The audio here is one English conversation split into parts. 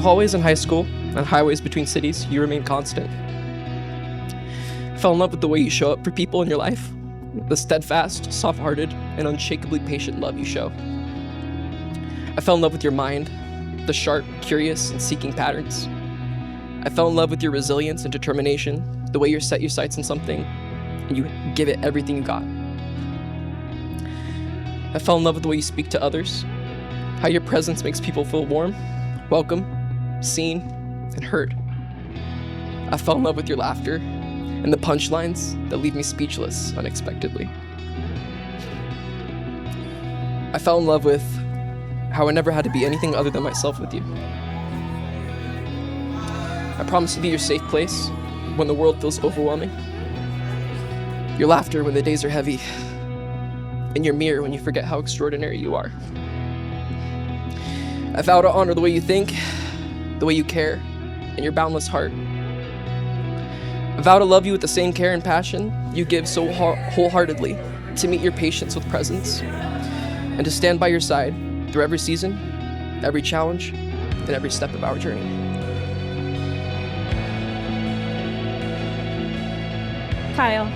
hallways in high school and highways between cities, you remain constant. I fell in love with the way you show up for people in your life, the steadfast, soft-hearted, and unshakably patient love you show. I fell in love with your mind, the sharp, curious, and seeking patterns. I fell in love with your resilience and determination, the way you set your sights on something and you give it everything you got. I fell in love with the way you speak to others, how your presence makes people feel warm, welcome, seen, and heard. I fell in love with your laughter and the punchlines that leave me speechless unexpectedly. I fell in love with how I never had to be anything other than myself with you. I promise to be your safe place when the world feels overwhelming. Your laughter when the days are heavy. And your mirror when you forget how extraordinary you are. I vow to honor the way you think, the way you care, and your boundless heart. I vow to love you with the same care and passion you give so wholeheartedly, to meet your patience with presence, and to stand by your side through every season, every challenge, and every step of our journey. Kyle,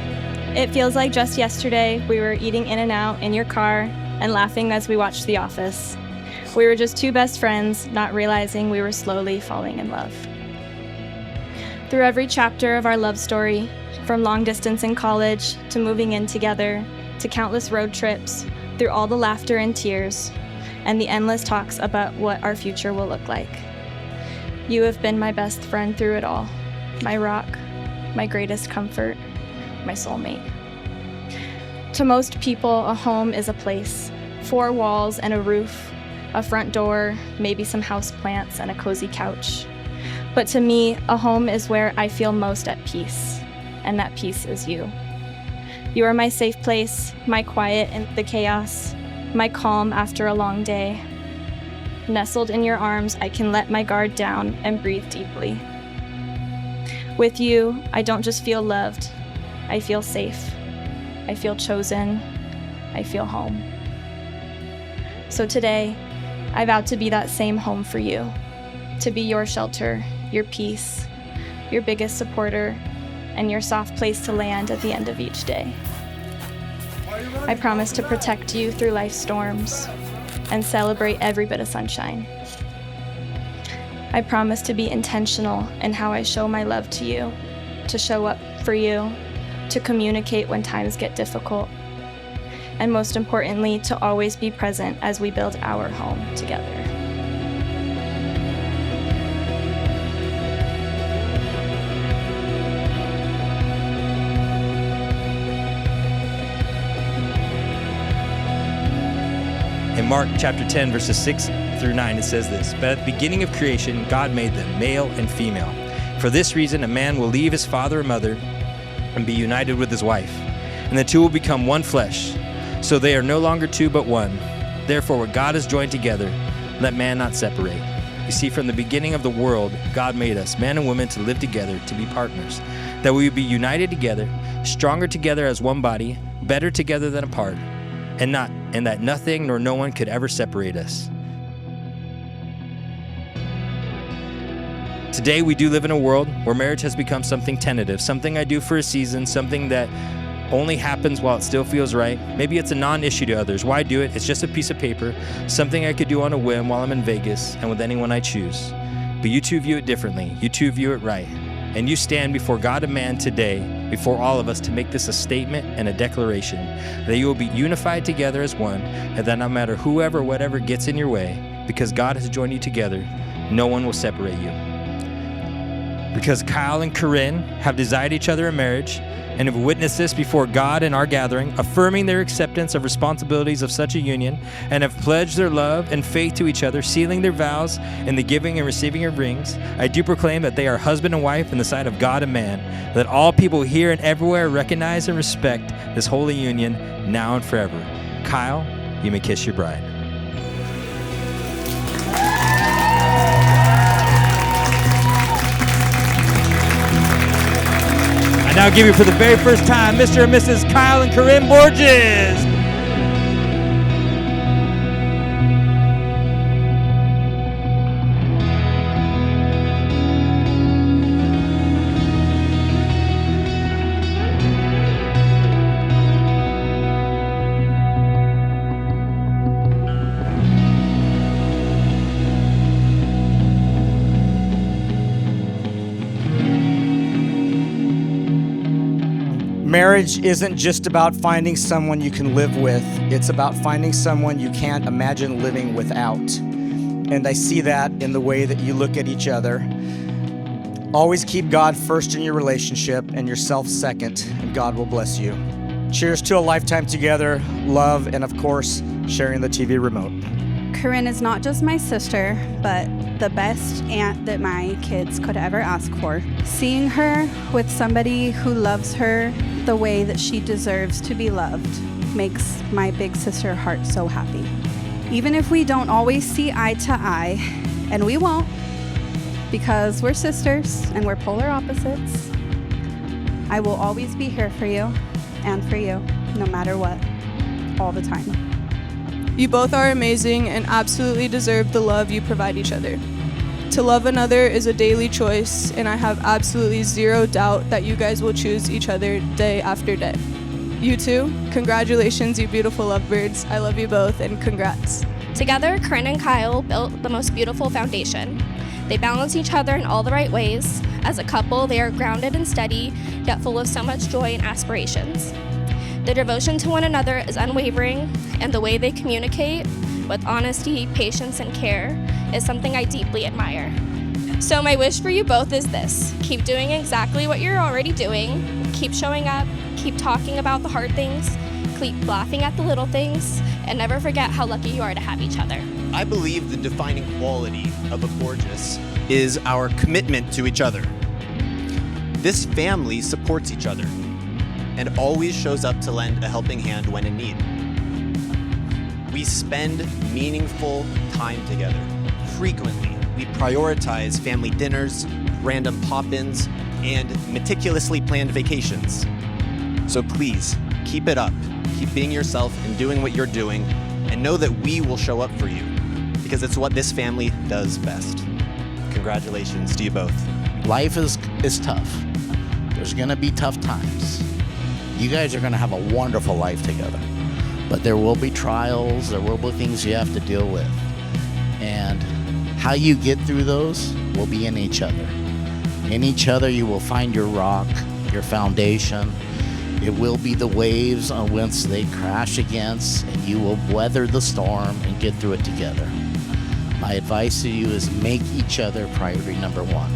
it feels like just yesterday we were eating In-N-Out in your car and laughing as we watched The Office. We were just two best friends, not realizing we were slowly falling in love. Through every chapter of our love story, from long distance in college to moving in together, to countless road trips, through all the laughter and tears, and the endless talks about what our future will look like. You have been my best friend through it all, my rock, my greatest comfort, my soulmate. To most people, a home is a place, 4 walls and a roof, a front door, maybe some houseplants and a cozy couch. But to me, a home is where I feel most at peace, and that peace is you. You are my safe place, my quiet in the chaos, my calm after a long day. Nestled in your arms, I can let my guard down and breathe deeply. With you, I don't just feel loved, I feel safe, I feel chosen, I feel home. So today, I vow to be that same home for you, to be your shelter, your peace, your biggest supporter, and your soft place to land at the end of each day. I promise to protect you through life's storms and celebrate every bit of sunshine. I promise to be intentional in how I show my love to you, to show up for you, to communicate when times get difficult, and most importantly, to always be present as we build our home together. In Mark chapter 10, verses 6 through 9, it says this: "But at the beginning of creation, God made them male and female. For this reason, a man will leave his father and mother and be united with his wife, and the two will become one flesh. So they are no longer two but one. Therefore, what God has joined together, let man not separate." You see, from the beginning of the world, God made us, man and woman, to live together, to be partners, that we would be united together, stronger together as one body, better together than apart, and that nothing nor no one could ever separate us. Today, we do live in a world where marriage has become something tentative, something I do for a season, something that only happens while it still feels right. Maybe it's a non-issue to others. Why do it? It's just a piece of paper, something I could do on a whim while I'm in Vegas and with anyone I choose. But you two view it differently. You two view it right. And you stand before God and man today, before all of us, to make this a statement and a declaration that you will be unified together as one, and that no matter whoever, whatever gets in your way, because God has joined you together, no one will separate you. Because Kyle and Coryn have desired each other in marriage and have witnessed this before God in our gathering, affirming their acceptance of responsibilities of such a union, and have pledged their love and faith to each other, sealing their vows in the giving and receiving of rings, I do proclaim that they are husband and wife in the sight of God and man, that all people here and everywhere recognize and respect this holy union now and forever. Kyle, you may kiss your bride. Now give you for the very first time, Mr. and Mrs. Kyle and Coryn Borges. Marriage isn't just about finding someone you can live with. It's about finding someone you can't imagine living without. And I see that in the way that you look at each other. Always keep God first in your relationship and yourself second, and God will bless you. Cheers to a lifetime together, love, and of course, sharing the TV remote. Coryn is not just my sister, but the best aunt that my kids could ever ask for. Seeing her with somebody who loves her the way that she deserves to be loved makes my big sister heart so happy. Even if we don't always see eye to eye, and we won't, because we're sisters and we're polar opposites, I will always be here for you and for you, no matter what, all the time. You both are amazing and absolutely deserve the love you provide each other. To love another is a daily choice, and I have absolutely zero doubt that you guys will choose each other day after day. You too, congratulations, you beautiful lovebirds. I love you both, and congrats. Together, Coryn and Kyle built the most beautiful foundation. They balance each other in all the right ways. As a couple, they are grounded and steady, yet full of so much joy and aspirations. Their devotion to one another is unwavering, and the way they communicate with honesty, patience, and care is something I deeply admire. So my wish for you both is this: keep doing exactly what you're already doing, keep showing up, keep talking about the hard things, keep laughing at the little things, and never forget how lucky you are to have each other. I believe the defining quality of a Borges is our commitment to each other. This family supports each other and always shows up to lend a helping hand when in need. We spend meaningful time together. Frequently, we prioritize family dinners, random pop-ins, and meticulously planned vacations. So please, keep it up. Keep being yourself and doing what you're doing, and know that we will show up for you, because it's what this family does best. Congratulations to you both. Life is tough. There's gonna be tough times. You guys are gonna have a wonderful life together, but there will be trials, there will be things you have to deal with. And how you get through those will be in each other. In each other, you will find your rock, your foundation. It will be the waves on which they crash against, and you will weather the storm and get through it together. My advice to you is make each other priority number one.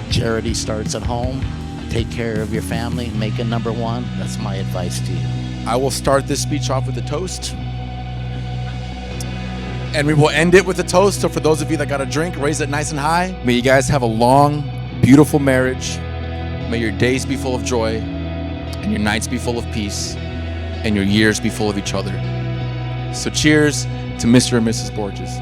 Charity starts at home. Take care of your family, make it number one. That's my advice to you. I will start this speech off with a toast. And we will end it with a toast. So for those of you that got a drink, raise it nice and high. May you guys have a long, beautiful marriage. May your days be full of joy, and your nights be full of peace, and your years be full of each other. So cheers to Mr. and Mrs. Borges.